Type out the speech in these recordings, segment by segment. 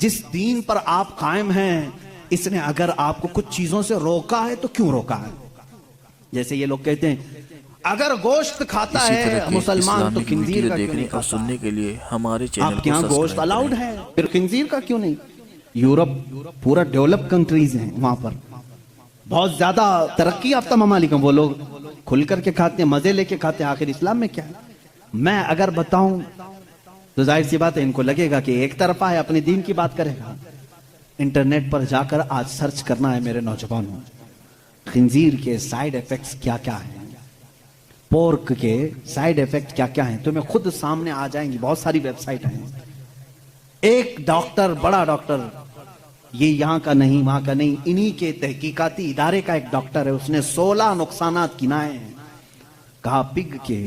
जिस दीन पर आप कायम हैं, इसने अगर आपको कुछ चीजों से रोका है तो क्यों रोका है? जैसे ये लोग कहते हैं अगर गोश्त खाता है मुसलमान तो खिंजीर का देखने और सुनने के लिए हमारे चैनल आपके यहाँ गोश्त अलाउड है, फिर खिंजीर का क्यों नहीं? यूरोप पूरा डेवलप कंट्रीज हैं, वहां पर बहुत ज्यादा तरक्की याफ्ता ममालिक हैं, वो लोग खुल करके खाते हैं, मजे लेके खाते हैं। आखिर इस्लाम में क्या है? मैं अगर बताऊं तो जाहिर सी बात है इनको लगेगा कि एक तरफा है, अपने दीन की बात करेगा। इंटरनेट पर जाकर आज सर्च करना है मेरे नौजवानों, खिंजीर के साइड इफेक्ट्स क्या क्या हैं, पोर्क के साइड इफेक्ट क्या क्या हैं, तुम्हें खुद सामने आ जाएंगी। बहुत सारी वेबसाइट हैं। एक डॉक्टर, बड़ा डॉक्टर, ये यहां का नहीं वहां का नहीं, इन्हीं के तहकीकाती इदारे का एक डॉक्टर है, उसने 16 नुकसानात गिनाए हैं। कहा पिग के,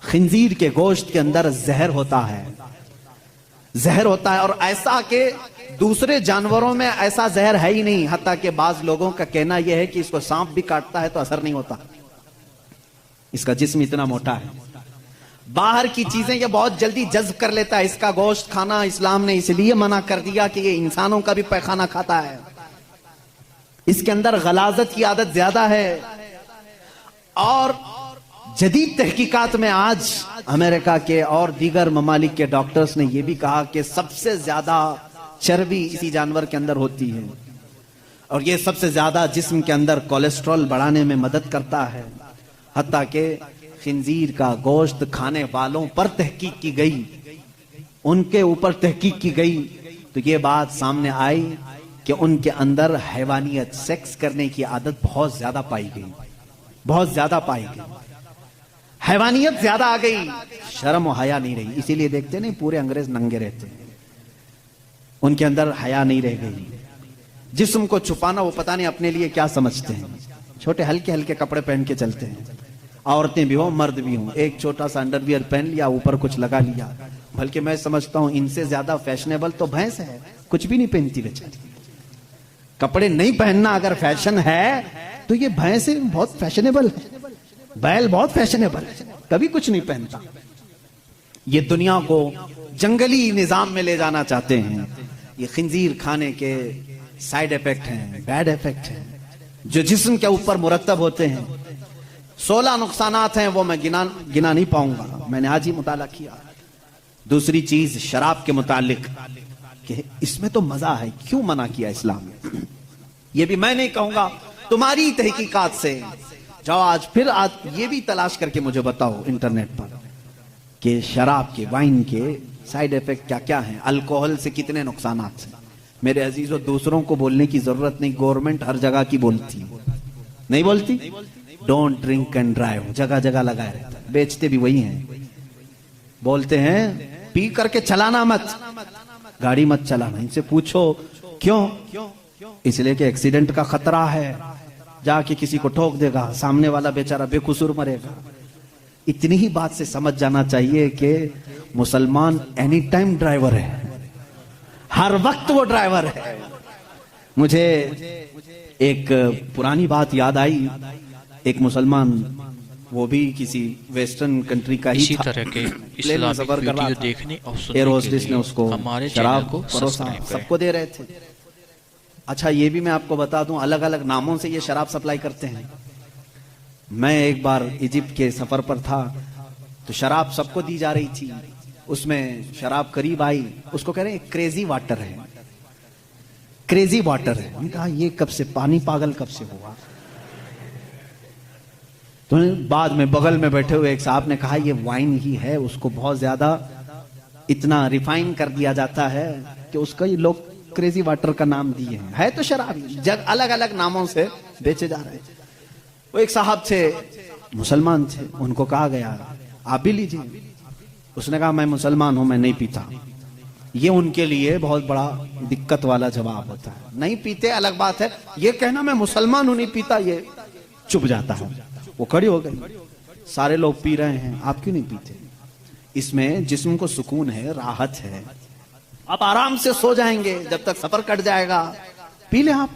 खिंजीर के गोश्त के अंदर जहर होता है, जहर होता है, और ऐसा कि दूसरे जानवरों में ऐसा जहर है ही नहीं। हत्ता कि बाज लोगों का कहना यह है कि इसको सांप भी काटता है तो असर नहीं होता, इसका जिस्म इतना मोटा है। बाहर की चीजें ये बहुत जल्दी जज्ब कर लेता है। इसका गोश्त खाना इस्लाम ने इसलिए मना कर दिया कि ये इंसानों का भी पैखाना खाता है, इसके अंदर गलाजत की आदत ज्यादा है। और जदीद तहकीकात में आज अमेरिका के और दीगर ममालिक के डॉक्टर्स ने यह भी कहा कि सबसे ज्यादा चर्बी इसी जानवर के अंदर होती है, और यह सबसे ज्यादा जिस्म के अंदर कोलेस्ट्रॉल बढ़ाने में मदद करता है। हत्ता कि खिंजीर का गोश्त खाने वालों पर तहकीक की गई, उनके ऊपर तहकीक की गई, तो ये बात सामने आई कि उनके अंदर हैवानियत, सेक्स करने की आदत बहुत ज्यादा पाई गई, बहुत ज्यादा पाई गई, हैवानियत ज्यादा आ गई, शर्म और हया नहीं रही। इसीलिए देखते नहीं पूरे अंग्रेज नंगे रहते हैं, उनके अंदर हया नहीं रह गई। जिस्म को छुपाना वो पता नहीं अपने लिए क्या समझते हैं, छोटे हल्के हल्के कपड़े पहन के चलते हैं, औरतें भी हो मर्द भी हो, एक छोटा सा अंडरवियर पहन लिया, ऊपर कुछ लगा लिया। बल्कि मैं समझता हूं इनसे ज्यादा फैशनेबल तो भैंस है, कुछ भी नहीं पहनती बेचारी। कपड़े नहीं पहनना अगर फैशन है तो ये भैंस बहुत फैशनेबल है, बैल बहुत फैशनेबल है, कभी कुछ नहीं पहनता। ये दुनिया को जंगली निजाम में ले जाना चाहते हैं। ये खिंजीर खाने के साइड इफेक्ट हैं, बैड इफेक्ट हैं, जो जिस्म के ऊपर मुरतब होते हैं। 16 नुकसानात हैं, वो मैं गिना नहीं पाऊंगा, मैंने आज ही मुताला किया। दूसरी चीज शराब के मुतालिक कि इसमें तो मजा है, क्यों मना किया इस्लाम ने? ये भी मैं नहीं कहूंगा, तुम्हारी तहकीकात से जाओ आज, फिर आज ये भी तलाश करके मुझे बताओ इंटरनेट पर कि शराब के, वाइन के साइड इफेक्ट क्या क्या हैं, अल्कोहल से कितने नुकसानात हैं। मेरे अजीजों, दूसरों को बोलने की जरूरत नहीं, गवर्नमेंट हर जगह की बोलती, नहीं बोलती? डोंट ड्रिंक एंड ड्राइव जगह जगह लगाए रहता है, बेचते भी वही हैं। बोलते हैं पी करके चलाना मत, गाड़ी मत चलाना। इनसे पूछो क्यों? इसलिए कि एक्सीडेंट का खतरा है, जाके किसी को ठोक देगा, सामने वाला बेचारा बेकसूर मरेगा। इतनी ही बात से समझ जाना चाहिए कि मुसलमान एनी टाइम ड्राइवर है, हर वक्त वो ड्राइवर है। मुझे एक पुरानी बात याद आई, एक मुसलमान, वो भी किसी वेस्टर्न कंट्री का ही इसी तरह के इस्लामिक वीडियो देखने और सुनने एयर के होस्टेस लिए ने उसको हमारे शराब को परोसा, सबको दे रहे थे। अच्छा ये भी मैं आपको बता दूं, अलग अलग नामों से ये शराब सप्लाई करते हैं। मैं एक बार इजिप्ट के सफर पर था, तो शराब सबको दी जा रही थी, उसमें शराब करीब आई, उसको कह रहे हैं क्रेजी वाटर है, क्रेजी वाटर है। मैंने कहा ये कब से, पानी पागल कब से हुआ? तो बाद में बगल में बैठे हुए एक साहब ने कहा ये वाइन ही है, उसको बहुत ज्यादा इतना रिफाइन कर दिया जाता है कि उसका ये लोग क्रेजी वाटर का नाम दिए हैं। है तो शराब, जग अलग अलग नामों से बेचे जा रहे हैं। वो एक साहब थे, मुसलमान थे, उनको कहा गया आप भी लीजिए। उसने कहा मैं मुसलमान हूं, मैं नहीं पीता। ये उनके लिए बहुत बड़ा दिक्कत वाला जवाब होता है। नहीं पीते अलग बात है, ये कहना मैं मुसलमान हूं नहीं पीता, ये चुप जाता है। वो खड़ी हो गई, सारे लोग पी रहे हैं, आप क्यों नहीं पीते? इसमें जिस्म को सुकून है, राहत है, आप आराम से सो जाएंगे जब तक सफर कट जाएगा, पी ले आप।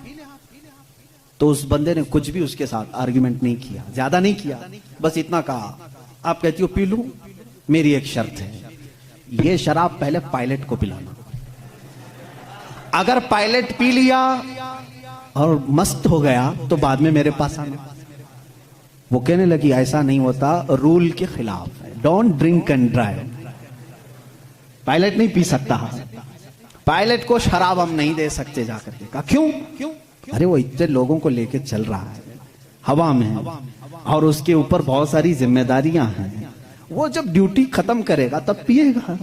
तो उस बंदे ने कुछ भी उसके साथ आर्ग्यूमेंट नहीं किया, ज्यादा नहीं किया, बस इतना कहा आप कहती हो पी लूं, मेरी एक शर्त है, ये शराब पहले पायलट को पिलाना। अगर पायलट पी लिया और मस्त हो गया तो बाद में मेरे पास आना। वो कहने लगी ऐसा नहीं होता, रूल के खिलाफ है, don't drink and drive. Pilot नहीं पी सकता, पायलट को शराब हम नहीं दे सकते जाकर के। कहा क्यों? अरे वो इतने लोगों को लेके चल रहा है, हवा में, और उसके ऊपर बहुत सारी जिम्मेदारियां हैं, वो जब ड्यूटी खत्म करेगा तब पिएगा।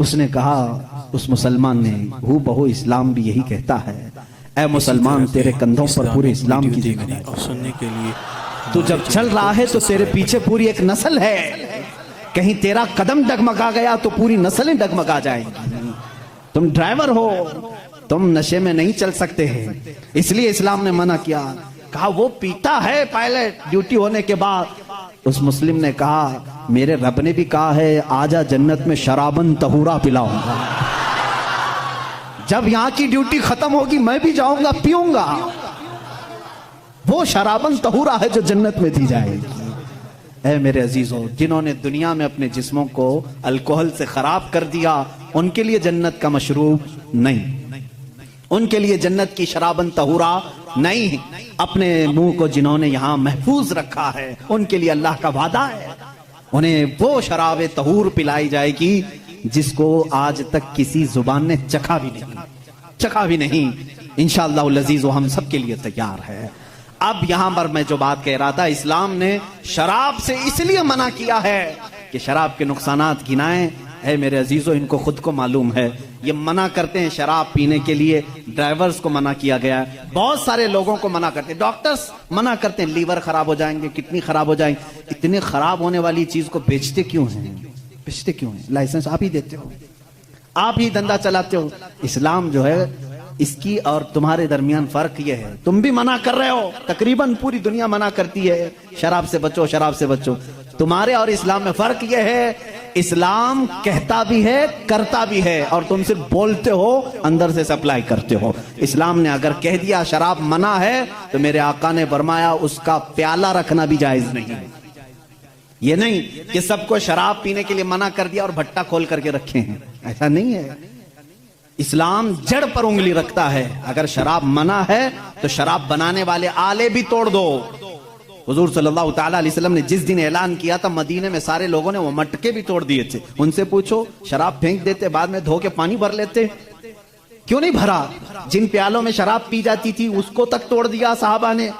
उसने कहा, उस मुसलमान ने, हू बहु इस्लाम भी यही कहता है, ऐ मुसलमान तेरे कंधों पर पूरे इस्लाम की जिम्मेदारी और सुनने के लिए तू जब चल रहा है तो तेरे पीछे पूरी एक नस्ल है, कहीं तेरा कदम डगमगा गया तो पूरी नस्लें डगमगा जाएंगी। तुम ड्राइवर हो, तुम नशे में नहीं चल सकते हैं, इसलिए इस्लाम ने मना किया। कहा वो पीता है पायलट ड्यूटी होने के बाद। उस मुस्लिम ने कहा, मेरे रब ने भी कहा है, आजा जन्नत में शराबन तहूरा पिलाऊंगा। जब यहां की ड्यूटी खत्म होगी मैं भी जाऊंगा, पीऊंगा वो शराबन तहूरा है जो जन्नत में दी जाएगी। ऐ मेरे अजीजों, जिन्होंने दुनिया में अपने जिस्मों को अल्कोहल से खराब कर दिया, उनके लिए जन्नत का मशरूब नहीं, उनके लिए जन्नत की शराबन तहूरा नहीं। अपने मुंह को जिन्होंने यहां महफूज रखा है, उनके लिए अल्लाह का वादा है, उन्हें वो शराब तहूर पिलाई जाएगी जिसको आज तक किसी जुबान ने चखा भी नहीं। इंशाअल्लाह अज़ीज़ हम सब के लिए तैयार है। अब यहां पर मैं जो बात कह रहा था, इस्लाम ने शराब से इसलिए मना किया है कि शराब के नुकसानात गिनाएं। है मेरे अजीजों, इनको खुद को मालूम है, ये मना करते हैं शराब पीने के लिए। ड्राइवर्स को मना किया गया है, बहुत सारे लोगों को मना करते हैं, डॉक्टर्स मना करते हैं, लीवर खराब हो जाएंगे, किडनी खराब हो जाएंगे। इतने खराब होने वाली चीज को बेचते क्यों हैं? लाइसेंस आप ही देते हो, आप ही धंधा चलाते हो। इस्लाम जो है, इसकी और तुम्हारे दरमियान फर्क यह है, तुम भी मना कर रहे हो, तकरीबन पूरी दुनिया मना करती है शराब से बचो। तुम्हारे और इस्लाम में फर्क यह है, इस्लाम कहता भी है, करता भी है, और तुम सिर्फ बोलते हो, अंदर से सप्लाई करते हो। इस्लाम ने अगर कह दिया शराब मना है, तो मेरे आका ने फरमाया उसका प्याला रखना भी जायज नहीं है। ये नहीं कि सबको शराब पीने के लिए मना कर दिया और भट्टा खोल करके रखे हैं, ऐसा नहीं है। इस्लाम जड़ पर उंगली रखता है। अगर शराब मना है तो शराब बनाने वाले आले भी तोड़ दो। हुजूर सल्लल्लाहु ताला अलैहि वसल्लम ने जिस दिन ऐलान किया था, मदीने में सारे लोगों ने वो मटके भी तोड़ दिए थे। उनसे पूछो, शराब फेंक देते, बाद में धो के पानी भर लेते, क्यों नहीं भरा? जिन प्यालों में शराब पी जाती थी उसको तक तोड़ दिया साहबा ने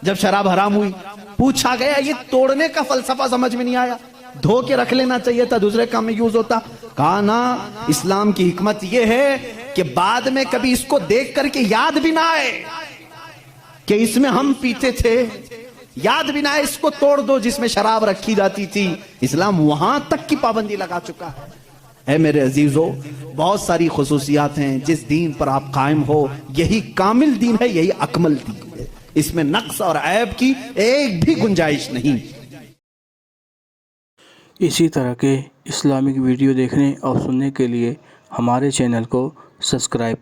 जब शराब हराम हुई। पूछा गया, ये तोड़ने का फलसफा समझ में नहीं आया, धो के रख लेना चाहिए था, दूसरे काम में यूज होता। कहा ना, इस्लाम की हिकमत यह है कि बाद में कभी इसको देख करके याद भी ना आए कि इसमें हम पीते थे, याद भी ना आए, इसको तोड़ दो जिसमें शराब रखी जाती थी। इस्लाम वहां तक की पाबंदी लगा चुका है मेरे अजीजों, बहुत सारी खुसूसियात हैं। जिस दीन पर आप कायम हो, यही कामिल दीन है, यही अकमल दीन है, इसमें नक्स और ऐब की एक भी गुंजाइश नहीं। इसी तरह के इस्लामिक वीडियो देखने और सुनने के लिए हमारे चैनल को सब्सक्राइब